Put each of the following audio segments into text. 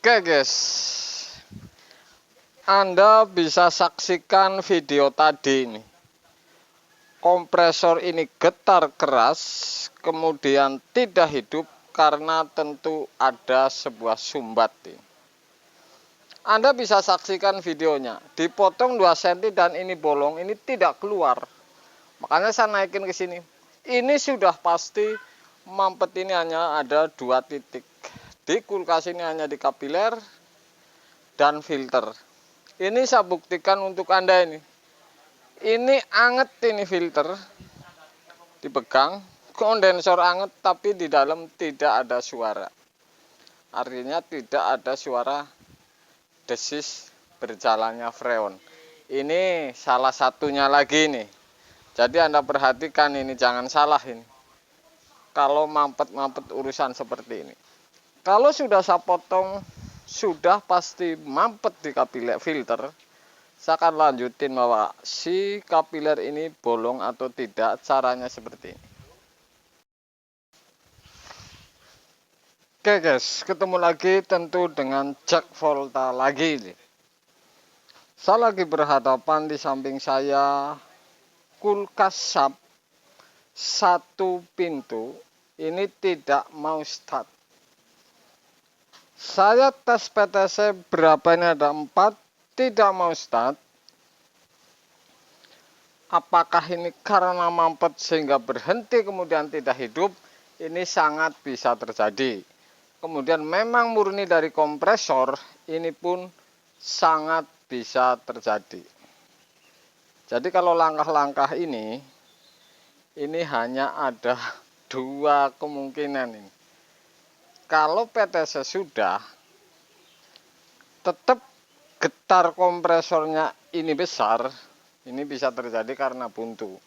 Oke guys, Anda bisa saksikan video tadi ini. Kompresor ini getar keras, kemudian tidak hidup karena tentu ada sebuah sumbat ini. Anda bisa saksikan videonya, dipotong 2 cm dan ini bolong, ini tidak keluar. Makanya saya naikin ke sini. Ini sudah pasti mampet ini hanya ada 2 titik. Di kulkas ini hanya di kapiler dan filter. Ini saya buktikan untuk Anda ini. Ini anget ini filter. Dipegang, kondensor anget tapi di dalam tidak ada suara. Artinya tidak ada suara desis berjalannya freon. Ini salah satunya lagi nih. Jadi Anda perhatikan ini, jangan salah ini. Kalau mampet-mampet urusan seperti ini. Kalau sudah saya potong, sudah pasti mampet di kapiler filter. Saya akan lanjutin bahwa si kapiler ini bolong atau tidak, caranya seperti ini. Oke guys, ketemu lagi tentu dengan cek volta lagi. Saya lagi berhadapan di samping saya kulkas sub 1 pintu. Ini tidak mau start. Saya tes PTC berapa ini, ada 4, tidak mau start. Apakah ini karena mampet sehingga berhenti kemudian tidak hidup? Ini sangat bisa terjadi. Kemudian memang murni dari kompresor, ini pun sangat bisa terjadi. Jadi kalau langkah-langkah ini hanya ada 2 kemungkinan ini. Kalau PTC sudah, tetap getar kompresornya ini besar, ini bisa terjadi karena buntu.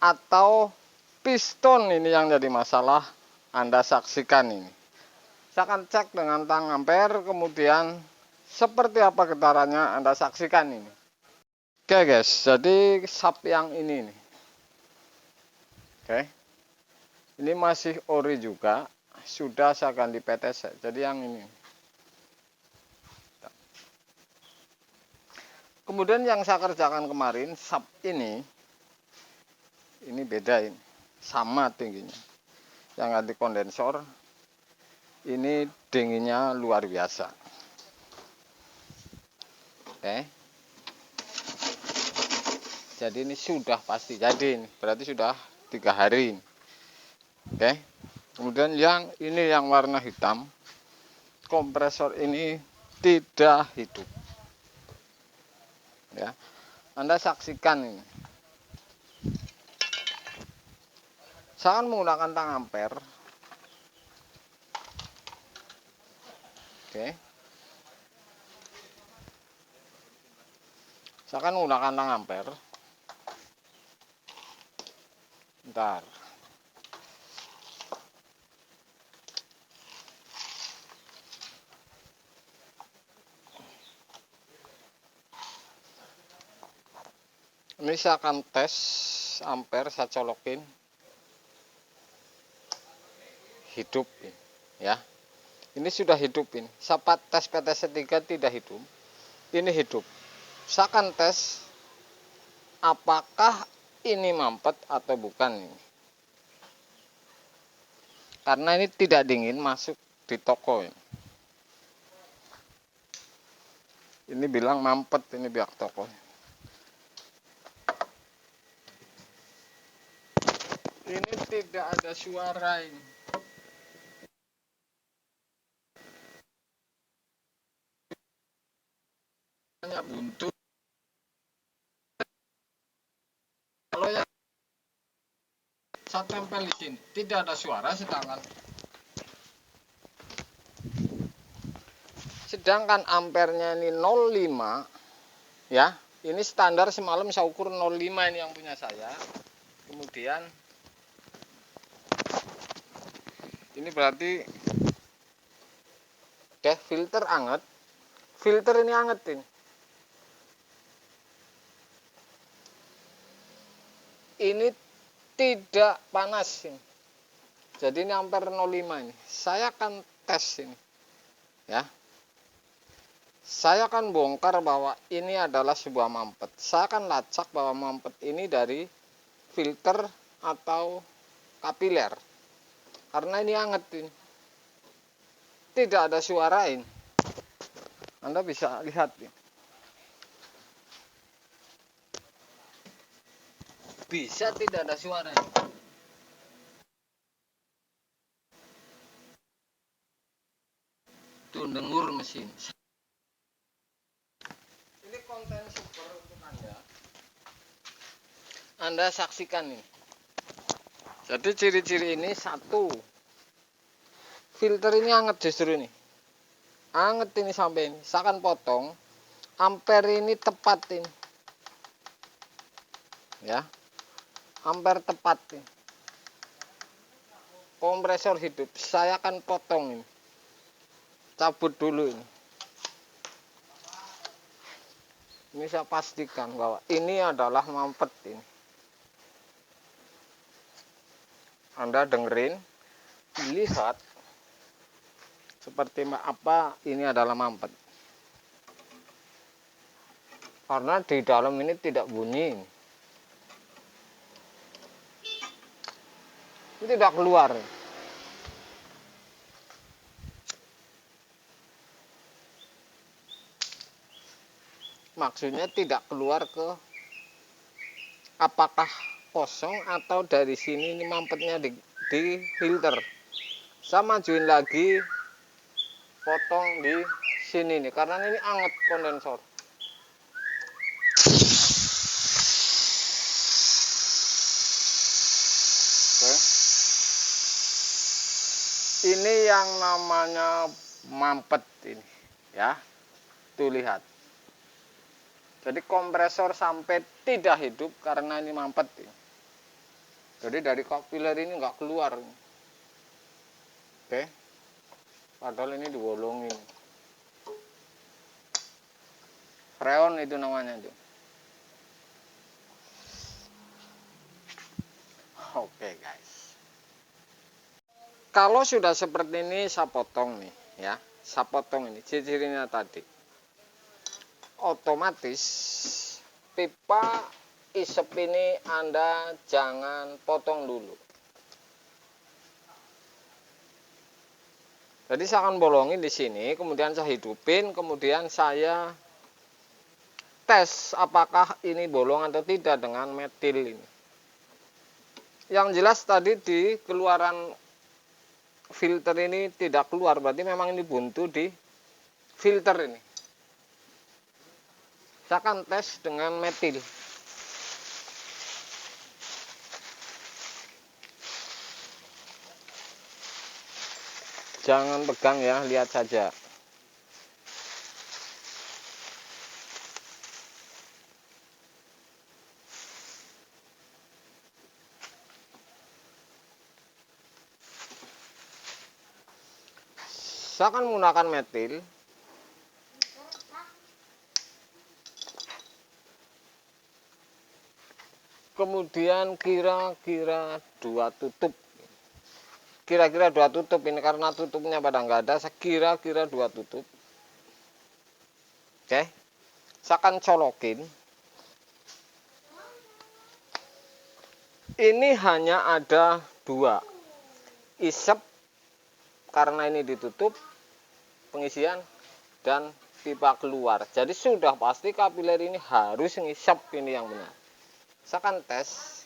Atau piston ini yang jadi masalah, Anda saksikan ini. Saya akan cek dengan tang ampere, kemudian seperti apa getarannya Anda saksikan ini. Oke guys, jadi sub yang ini nih. Oke. Ini masih ori juga, sudah saya ganti PTC. Jadi yang ini. Kemudian yang saya kerjakan kemarin, sub ini beda ini. Sama tingginya. Yang ganti kondensor, ini dinginnya luar biasa. Oke. Jadi ini sudah pasti jadi ini. Berarti sudah 3 hari ini. Oke. Kemudian yang ini yang warna hitam. Kompresor ini tidak hidup. Ya. Anda saksikan ini. Saya akan menggunakan tang ampere. Oke. Saya akan menggunakan tang ampere. Bentar. Ini saya akan tes ampere, saya colokin. Hidup ya. Ini sudah hidup ini. Saya tes PTC 3 tidak hidup. Ini hidup. Saya akan tes apakah ini mampet atau bukan ini. Karena ini tidak dingin masuk di toko ini. Ini bilang mampet ini pihak toko. Ini tidak ada suara ini. Hanya buntu. Kalau yang saya tempel di sini tidak ada suara, sedangkan ampernya ini 0,5 ya. Ini standar semalam saya ukur 0,5 ini yang punya saya. Kemudian ini berarti filter anget. Filter ini anget ini. Ini tidak panas ini. Jadi ini ampere 0,5 ini. Saya akan tes ini. Ya. Saya akan bongkar bahwa ini adalah sebuah mampet. Saya akan lacak bahwa mampet ini dari filter atau kapiler. Karena ini anget ini. Tidak ada suara ini. Anda bisa lihat ini. Bisa tidak ada suara ini. Tuh dengur mesin. Ini konten super untuk Anda. Anda saksikan nih. Jadi ciri-ciri ini satu, filter ini anget justru ini. Anget ini sampai ini. Saya akan potong. Ampere ini tepat ini. Ya. Ampere tepat ini. Kompresor hidup. Saya akan potong ini. Cabut dulu ini. Ini saya pastikan bahwa ini adalah mampet ini. Anda dengerin, lihat seperti apa ini adalah mampet. Karena di dalam ini tidak bunyi. Ini tidak keluar. Maksudnya tidak keluar ke apakah kosong atau dari sini ini mampetnya di filter. Saya majuin lagi, potong di sini nih karena ini anget kondensor. Oke. Ini yang namanya mampet ini, ya. Tuh lihat. Jadi kompresor sampai tidak hidup karena ini mampet. Jadi dari kapiler ini nggak keluar. Oke. Padahal ini dibolongin. Freon itu namanya itu. Oke guys. Kalau sudah seperti ini saya potong nih, ya. Saya potong ini ciri-cirinya tadi. Otomatis pipa isep ini Anda jangan potong dulu. Jadi saya akan bolongin di sini, kemudian saya hidupin, kemudian saya tes apakah ini bolong atau tidak dengan metil ini. Yang jelas tadi di keluaran filter ini tidak keluar, berarti memang ini buntu di filter ini. Saya akan tes dengan metil. Jangan pegang ya, lihat saja. Saya akan menggunakan metil. Kemudian kira-kira 2 tutup. Kira-kira 2 tutup ini karena tutupnya pada nggak ada, saya kira-kira 2 tutup. Oke. Saya akan colokin. Ini hanya ada 2. Isep karena ini ditutup pengisian dan pipa keluar. Jadi sudah pasti kapiler ini harus ngisep ini yang benar. Saya akan tes.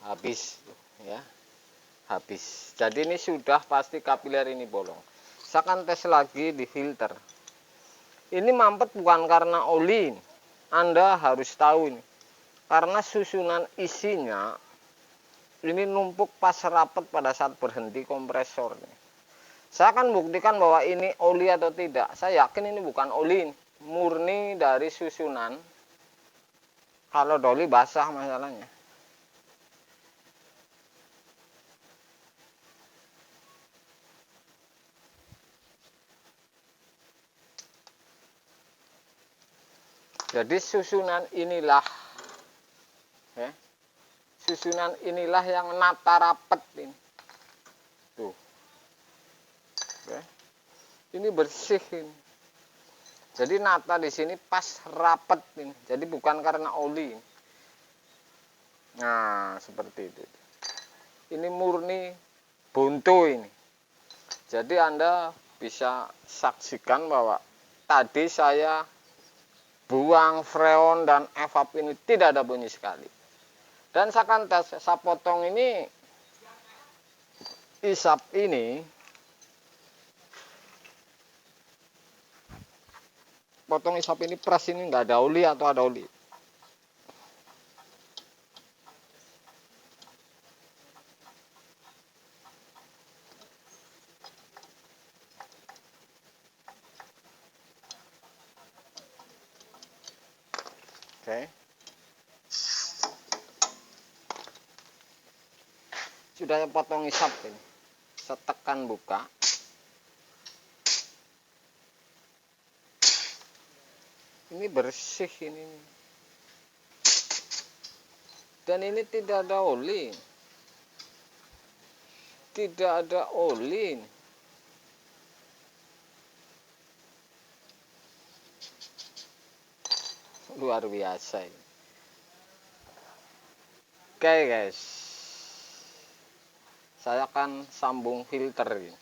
Habis ya. Habis. Jadi ini sudah pasti kapiler ini bolong. Saya akan tes lagi di filter. Ini mampet bukan karena oli. Anda harus tahu ini. Karena susunan isinya ini numpuk pas rapat pada saat berhenti kompresor. Saya akan buktikan bahwa ini oli atau tidak. Saya yakin ini bukan oli, murni dari susunan. Kalau doli basah masalahnya. Jadi susunan inilah, ya, susunan inilah yang nata rapet ini. Tuh, ya. Ini bersih ini. Jadi nata di sini pas rapet ini. Jadi bukan karena oli. Nah, seperti itu. Ini murni buntu ini. Jadi Anda bisa saksikan bahwa tadi saya buang freon dan evap ini tidak ada bunyi sekali. Dan saya akan tes, saya potong ini, isap ini, potong isap ini pres ini nggak ada oli atau ada oli. Oke. Sudah saya potong isap ini. Saya tekan buka. Ini bersih ini. Dan ini tidak ada oli. Tidak ada oli. Luar biasa ini. Oke guys, saya akan sambung filter ini.